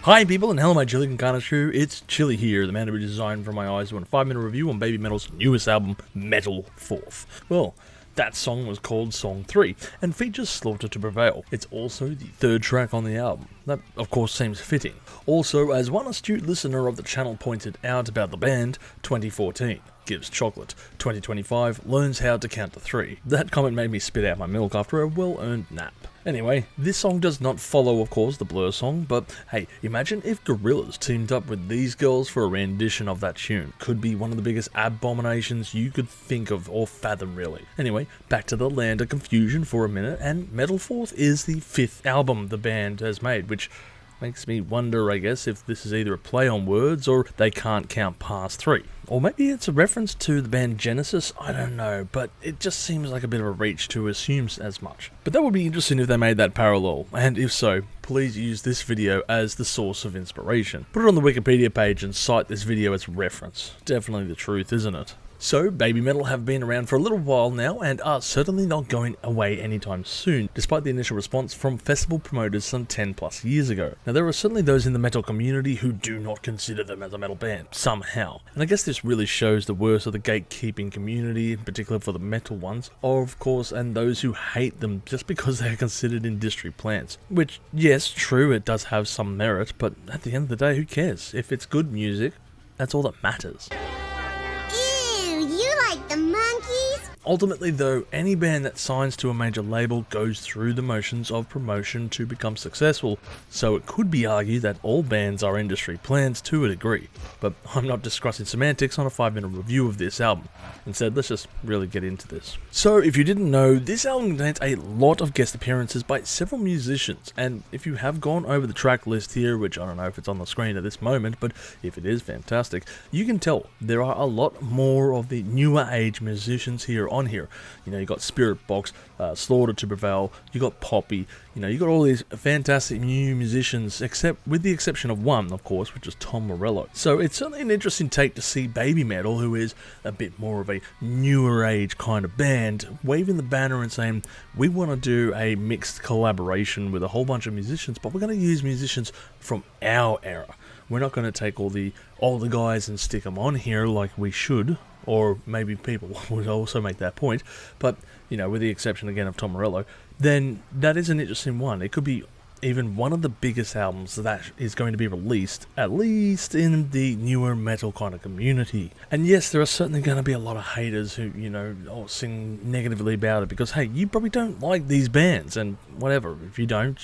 Hi people and hello my chili con carne crew, it's Chili here, the man who designed from my eyes doing a 5-minute review on Babymetal's newest album, Metal Fourth. Well, that song was called Song 3, and features Slaughter to Prevail. It's also the third track on the album. That, of course, seems fitting. Also, as one astute listener of the channel pointed out about the band, 2014 gives chocolate, 2025 learns how to count to 3. That comment made me spit out my milk after a well-earned nap. Anyway, this song does not follow, of course, the Blur song, but hey, imagine if Gorillaz teamed up with these girls for a rendition of that tune. Could be one of the biggest abominations you could think of or fathom, really. Anyway, back to the land of confusion for a minute, and Metal Fourth is the 5th album the band has made, which makes me wonder, I guess, if this is either a play on words or they can't count past 3. Or maybe it's a reference to the band Genesis, I don't know, but it just seems like a bit of a reach to assume as much. But that would be interesting if they made that parallel, and if so, please use this video as the source of inspiration. Put it on the Wikipedia page and cite this video as reference. Definitely the truth, isn't it? So, Babymetal have been around for a little while now and are certainly not going away anytime soon, despite the initial response from festival promoters some 10 plus years ago. Now, there are certainly those in the metal community who do not consider them as a metal band, somehow. And I guess this really shows the worst of the gatekeeping community, in particular for the metal ones, of course, and those who hate them just because they are considered industry plants. Which, yes, true, it does have some merit, but at the end of the day, who cares? If it's good music, that's all that matters. The monkeys? Ultimately though, any band that signs to a major label goes through the motions of promotion to become successful, so it could be argued that all bands are industry plants to a degree. But I'm not discussing semantics on a 5-minute review of this album. Instead, let's just really get into this. So, if you didn't know, this album contains a lot of guest appearances by several musicians, and if you have gone over the track list here, which I don't know if it's on the screen at this moment, but if it is, fantastic, you can tell there are a lot more of the newer age musicians here on here. You know, you got Spirit Box, Slaughter to Prevail, you got Poppy, you know, you got all these fantastic new musicians, except with the exception of one, of course, which is Tom Morello. So it's certainly an interesting take to see Babymetal, who is a bit more of a newer age kind of band, waving the banner and saying, we want to do a mixed collaboration with a whole bunch of musicians, but we're going to use musicians from our era. We're not going to take all the older guys and stick them on here like we should, or maybe people would also make that point, but, you know, with the exception again of Tom Morello, then that is an interesting one. It could be even one of the biggest albums that is going to be released, at least in the newer metal kind of community. And yes, there are certainly going to be a lot of haters who, you know, sing negatively about it because, hey, you probably don't like these bands, and whatever, if you don't,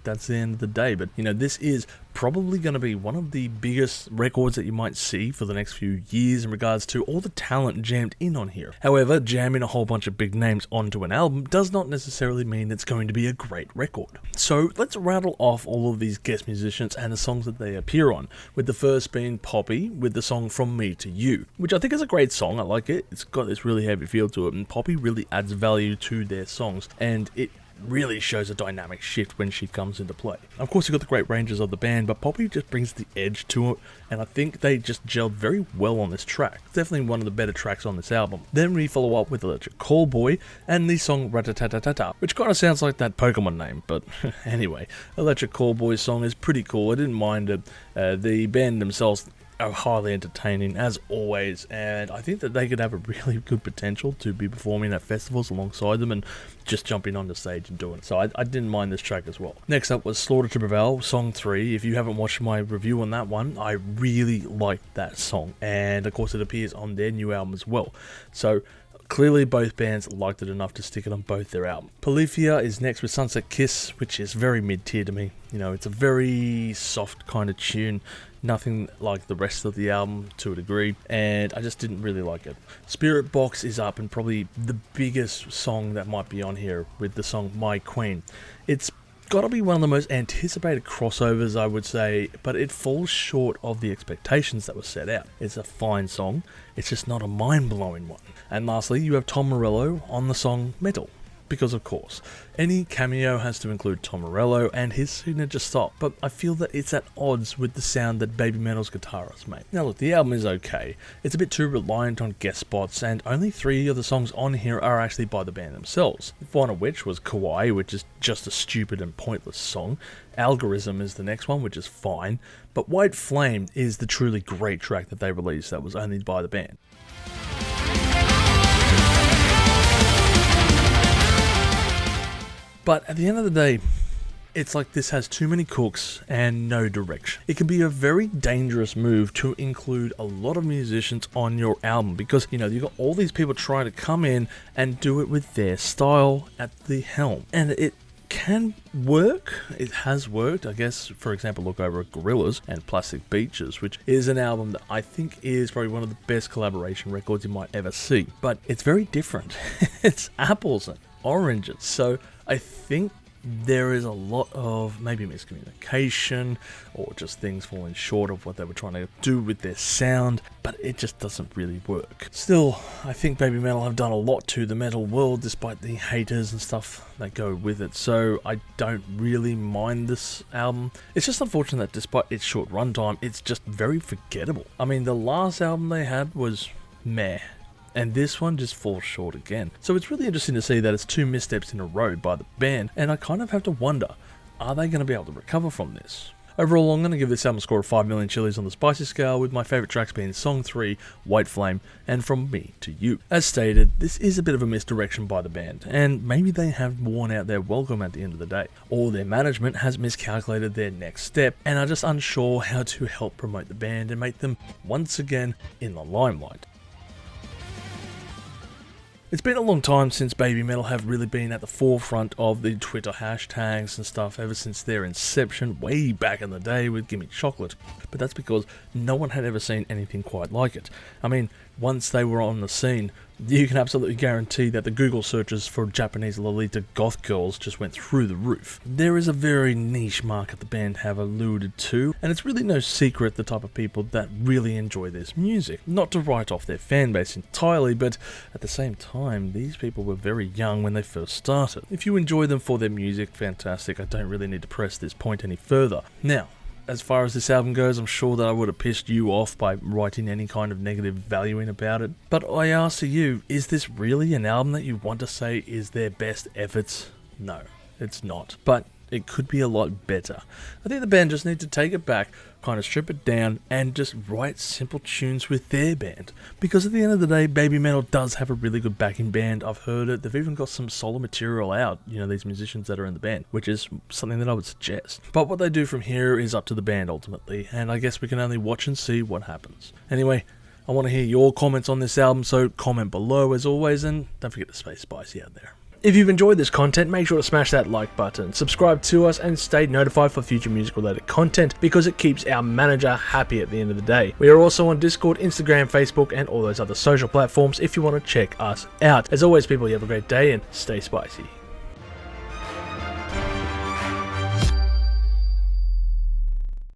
that's the end of the day. But, you know, this is probably going to be one of the biggest records that you might see for the next few years in regards to all the talent jammed in on here. However, jamming a whole bunch of big names onto an album does not necessarily mean it's going to be a great record. So let's rattle off all of these guest musicians and the songs that they appear on, with the first being Poppy with the song From Me to You, which I think is a great song. I like it. It's got this really heavy feel to it, and Poppy really adds value to their songs, and it really shows a dynamic shift when she comes into play. Of course, you've got the great ranges of the band, but Poppy just brings the edge to it, and I think they just gelled very well on this track. It's definitely one of the better tracks on this album. Then we follow up with Electric Callboy and the song Ratatatata, which kind of sounds like that Pokemon name, but anyway, Electric Callboy's song is pretty cool. I didn't mind it. The band themselves are highly entertaining as always, and I think that they could have a really good potential to be performing at festivals alongside them and just jumping on the stage and doing it. So I didn't mind this track as well. Next up was Slaughter to Prevail, song 3. If you haven't watched my review on that one, I really liked that song, and of course it appears on their new album as well. So clearly both bands liked it enough to stick it on both their albums. Polyphia is next with Sunset Kiss, which is very mid-tier to me. You know, it's a very soft kind of tune, nothing like the rest of the album to a degree, and I just didn't really like it. Spirit Box is up, and probably the biggest song that might be on here with the song My Queen. It's got to be one of the most anticipated crossovers, I would say, but it falls short of the expectations that were set out. It's a fine song, it's just not a mind-blowing one. And lastly, you have Tom Morello on the song Metal. because of course, any cameo has to include Tom Morello and his signature style, but I feel that it's at odds with the sound that Babymetal's guitarists make. Now look, the album is okay, it's a bit too reliant on guest spots, and only 3 of the songs on here are actually by the band themselves, one of which was Kawaii, which is just a stupid and pointless song. Algorithm is the next one, which is fine, but White Flame is the truly great track that they released that was only by the band. But at the end of the day, it's like this has too many cooks and no direction. It can be a very dangerous move to include a lot of musicians on your album because, you've got all these people trying to come in and do it with their style at the helm. And it can work. It has worked. I guess, for example, look over at Gorillaz and Plastic Beaches, which is an album that I think is probably one of the best collaboration records you might ever see. But it's very different. It's apples and oranges. So I think there is a lot of maybe miscommunication or just things falling short of what they were trying to do with their sound, but it just doesn't really work. Still, I think Babymetal have done a lot to the metal world despite the haters and stuff that go with it, so I don't really mind this album. It's just unfortunate that despite its short runtime, it's just very forgettable. I mean, the last album they had was meh, and this one just falls short again. So it's really interesting to see that it's 2 missteps in a row by the band, and I kind of have to wonder, are they going to be able to recover from this? Overall, I'm going to give this album a score of 5 million chilies on the spicy scale, with my favourite tracks being Song 3, White Flame, and From Me to You. As stated, this is a bit of a misdirection by the band, and maybe they have worn out their welcome at the end of the day, or their management has miscalculated their next step and are just unsure how to help promote the band and make them once again in the limelight. It's been a long time since Babymetal have really been at the forefront of the Twitter hashtags and stuff ever since their inception way back in the day with Gimme Chocolate, but that's because no one had ever seen anything quite like it. I mean, once they were on the scene, you can absolutely guarantee that the Google searches for Japanese Lolita goth girls just went through the roof. There is a very niche market the band have alluded to, and it's really no secret the type of people that really enjoy this music. Not to write off their fan base entirely, but at the same time, these people were very young when they first started. If you enjoy them for their music, fantastic. I don't really need to press this point any further. Now, as far as this album goes, I'm sure that I would have pissed you off by writing any kind of negative valuing about it. But I ask you, is this really an album that you want to say is their best efforts? No, it's not. But it could be a lot better. I think the band just need to take it back, kind of strip it down, and just write simple tunes with their band. Because at the end of the day, Babymetal does have a really good backing band. I've heard it. They've even got some solo material out, these musicians that are in the band, which is something that I would suggest. But what they do from here is up to the band ultimately, and I guess we can only watch and see what happens. Anyway, I want to hear your comments on this album, so comment below as always, and don't forget to stay spicy out there. If you've enjoyed this content, make sure to smash that like button, subscribe to us, and stay notified for future music related content because it keeps our manager happy at the end of the day. We are also on Discord, Instagram, Facebook, and all those other social platforms if you want to check us out. As always, people, you have a great day and stay spicy.